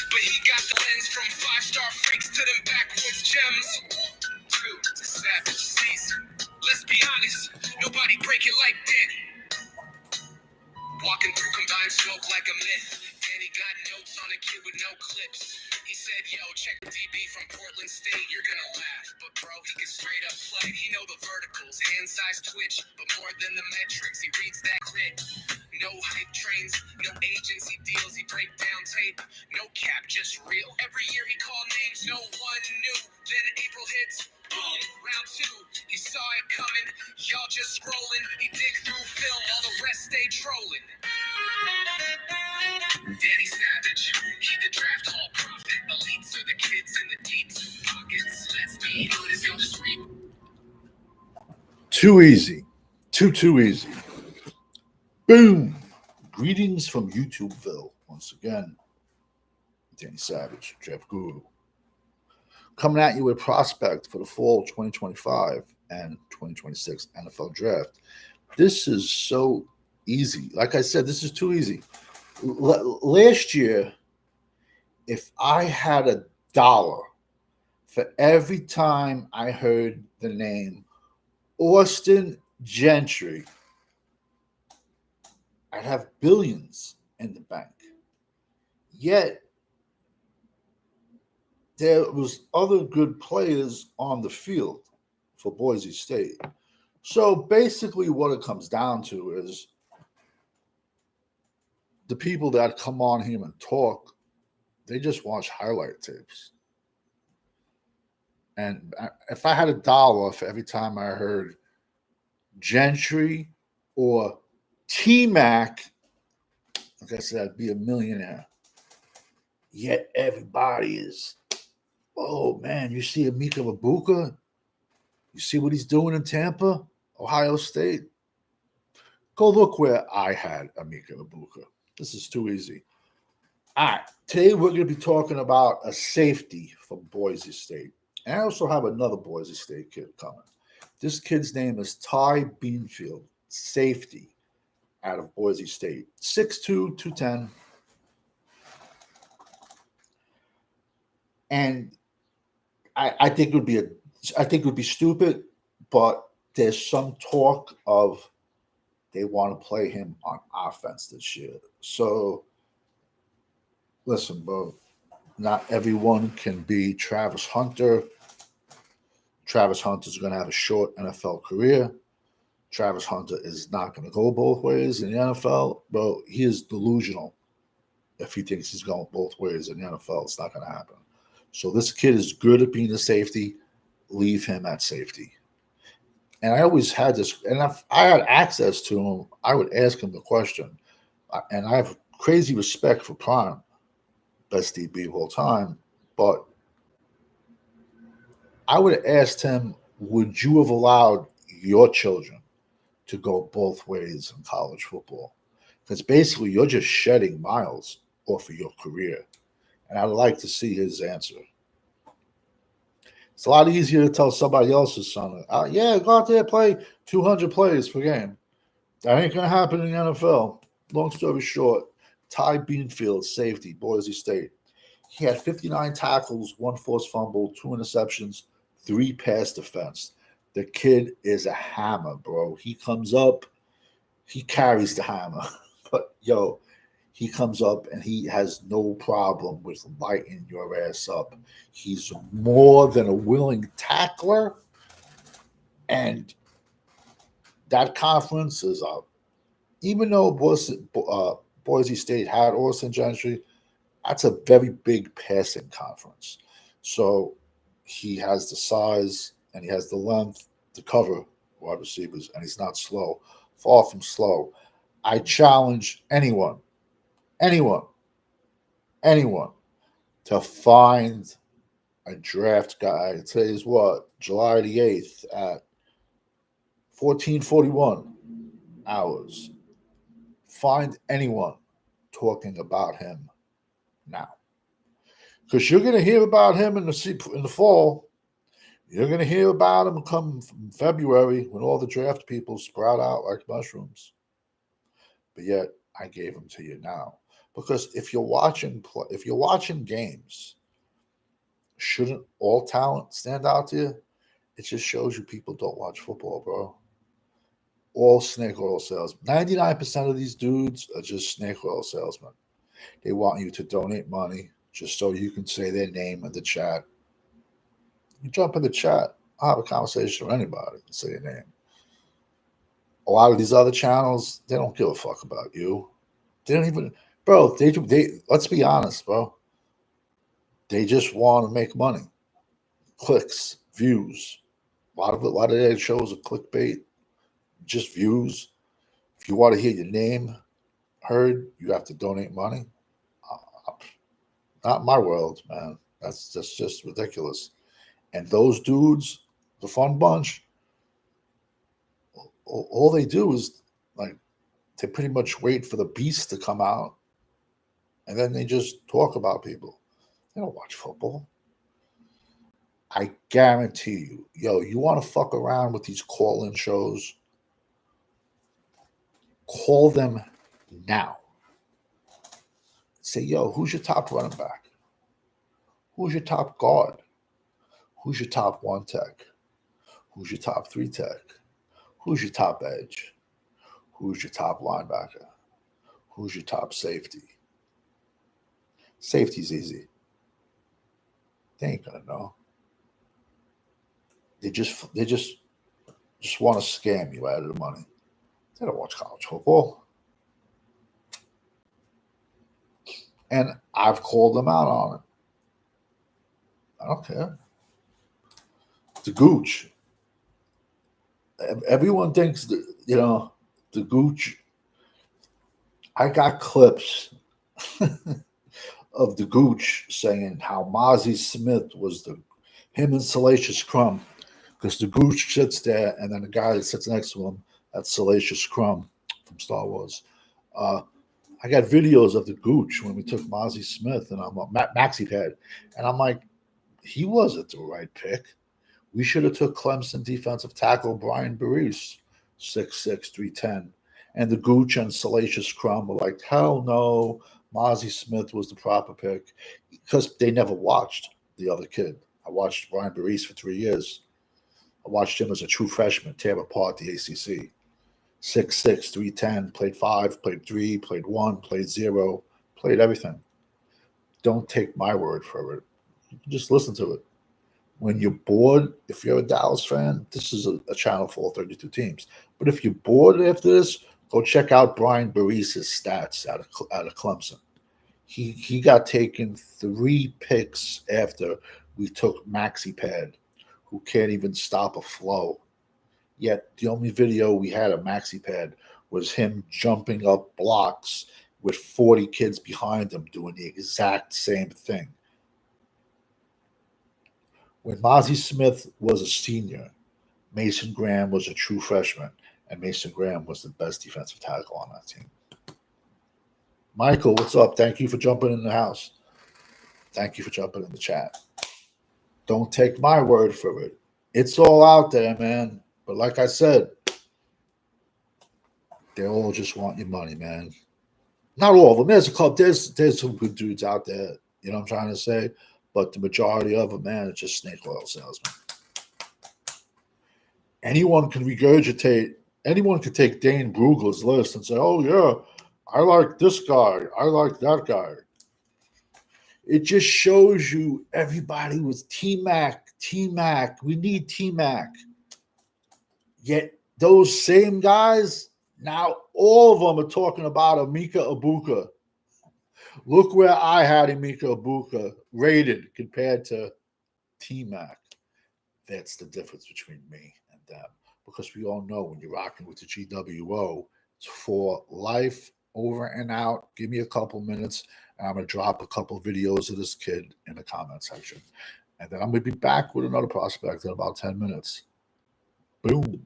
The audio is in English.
but he got the lens from 5-star freaks to them backwoods gems. True, it's a savage season. Let's be honest, nobody break it like Danny. Walking through combined smoke like a myth. Danny got notes on a kid with no clips. He said, yo, check DB from Portland State, you're gonna laugh. But bro, he can straight up play. He know the verticals, hand size twitch, but more than the metrics, he reads that clit. No hype trains, no agency deals, he break down tape. No cap, just real. Every year he call names, no one knew. Then April hits, boom, round 2. He saw it coming, y'all just scrolling. He dig through film, all the rest stay trolling. Danny Savage, he the draft hall prophet. Elites are the kids in the deep pockets. Let's be honest, y'all just read. Too easy. Too easy. Boom. Greetings from YouTubeville. Once again, Danny Savage, Draft Guru. Coming at you with prospect for the fall 2025 and 2026 NFL Draft. This is so easy. Like I said, this is too easy. Last year, if I had $1 for every time I heard the name Austin Gentry, I'd have billions in the bank. Yet, there was other good players on the field for Boise State. So basically what it comes down to is the people that come on here and talk, they just watch highlight tapes. And if I had $1 for every time I heard Gentry or T-Mac, like I said, I'd be a millionaire. Yet everybody is, oh man, you see Emeka Egbuka? You see what he's doing in Tampa, Ohio State? Go look where I had Emeka Egbuka. This is too easy. All right, today we're going to be talking about a safety from Boise State. And I also have another Boise State kid coming. This kid's name is Ty Benefield, safety out of Boise State. 6'2", 210. And I think it would be stupid, but there's some talk of they want to play him on offense this year. So, listen, bro, not everyone can be Travis Hunter. Travis Hunter's going to have a short NFL career. Travis Hunter is not going to go both ways in the NFL. Bro, he is delusional if he thinks he's going both ways in the NFL. It's not going to happen. So this kid is good at being a safety. Leave him at safety. And I always had this, and if I had access to him, I would ask him the question. And I have crazy respect for Prime, best DB of all time. But I would have asked him, would you have allowed your children to go both ways in college football? Because basically you're just shedding miles off of your career. And I'd like to see his answer. It's a lot easier to tell somebody else's son, yeah, go out there and play 200 plays per game. That ain't going to happen in the NFL. Long story short, Ty Benefield, safety, Boise State. He had 59 tackles, 1 forced fumble, 2 interceptions, 3 pass defense. The kid is a hammer, bro. He comes up, he carries the hammer. But, yo, he comes up and he has no problem with lighting your ass up. He's more than a willing tackler. And that conference is up. Even though Boise State had Austin Gentry, that's a very big passing conference. So he has the size and he has the length to cover wide receivers, and he's not slow. Far from slow. I challenge anyone to find a draft guy. Today's what? July the 8th at 14:41 hours. Find anyone talking about him now. Because you're going to hear about him in the fall. You're going to hear about him come February when all the draft people sprout out like mushrooms. But yet, I gave them to you now. Because if you're watching games, shouldn't all talent stand out to you? It just shows you people don't watch football, bro. All snake oil salesmen. 99% of these dudes are just snake oil salesmen. They want you to donate money just so you can say their name in the chat. You jump in the chat, I'll have a conversation with anybody and say your name. A lot of these other channels, they don't give a fuck about you. They don't even, bro. They let's be honest, bro. They just want to make money, clicks, views. A lot of their shows are clickbait, just views. If you want to hear your name heard, you have to donate money. Not my world, man. That's just ridiculous. And those dudes, the fun bunch, all they do is like they pretty much wait for the beast to come out, and then they just talk about people. They don't watch football. I guarantee you, you want to fuck around with these call-in shows? Call them now. Say, who's your top running back? Who's your top guard? Who's your top one tech? Who's your top three tech? Who's your top edge? Who's your top linebacker? Who's your top safety? Safety's easy. They ain't gonna know. They just want to scam you out of the money. They don't watch college football. And I've called them out on it. I don't care. The Gooch. Everyone thinks that, the Gooch. I got clips of the Gooch saying how Mozzie Smith was him and Salacious Crumb, because the Gooch sits there, and then the guy that sits next to him, that's Salacious Crumb from Star Wars. I got videos of the Gooch when we took Mozzie Smith, and I'm Maxi Pad, and I'm like, he wasn't the right pick. We should have took Clemson defensive tackle Brian Burris, 6'6", 310. And the Gooch and Salacious Crumb were like, hell no, Mozzie Smith was the proper pick, because they never watched the other kid. I watched Brian Burris for 3 years. I watched him as a true freshman tear apart the ACC. 6'6", 310, played 5, played 3, played 1, played 0, played everything. Don't take my word for it. You can just listen to it. When you're bored, if you're a Dallas fan, this is a channel for all 32 teams. But if you're bored after this, go check out Brian Burris' stats out of Clemson. He got taken 3 picks after we took Maxi Pad, who can't even stop a flow. Yet the only video we had of Maxi Pad was him jumping up blocks with 40 kids behind him doing the exact same thing. When Mozzie Smith was a senior, Mason Graham was a true freshman, and Mason Graham was the best defensive tackle on that team. Michael, what's up? Thank you for jumping in the house. Thank you for jumping in the chat. Don't take my word for it. It's all out there, man. But like I said, they all just want your money, man. Not all of them. There's a couple. There's some good dudes out there. You know what I'm trying to say? But the majority of them, man, it's just snake oil salesmen. Anyone can regurgitate. Anyone could take Dane Brugel's list and say, "Oh yeah, I like this guy. I like that guy." It just shows you everybody was T-Mac. We need T-Mac. Yet those same guys, now all of them are talking about Emeka Egbuka. Look where I had Emeka Egbuka rated compared to T-Mac. That's the difference between me and them. Because we all know when you're rocking with the GWO, it's for life, over and out. Give me a couple minutes, and I'm going to drop a couple videos of this kid in the comment section. And then I'm going to be back with another prospect in about 10 minutes. Boom.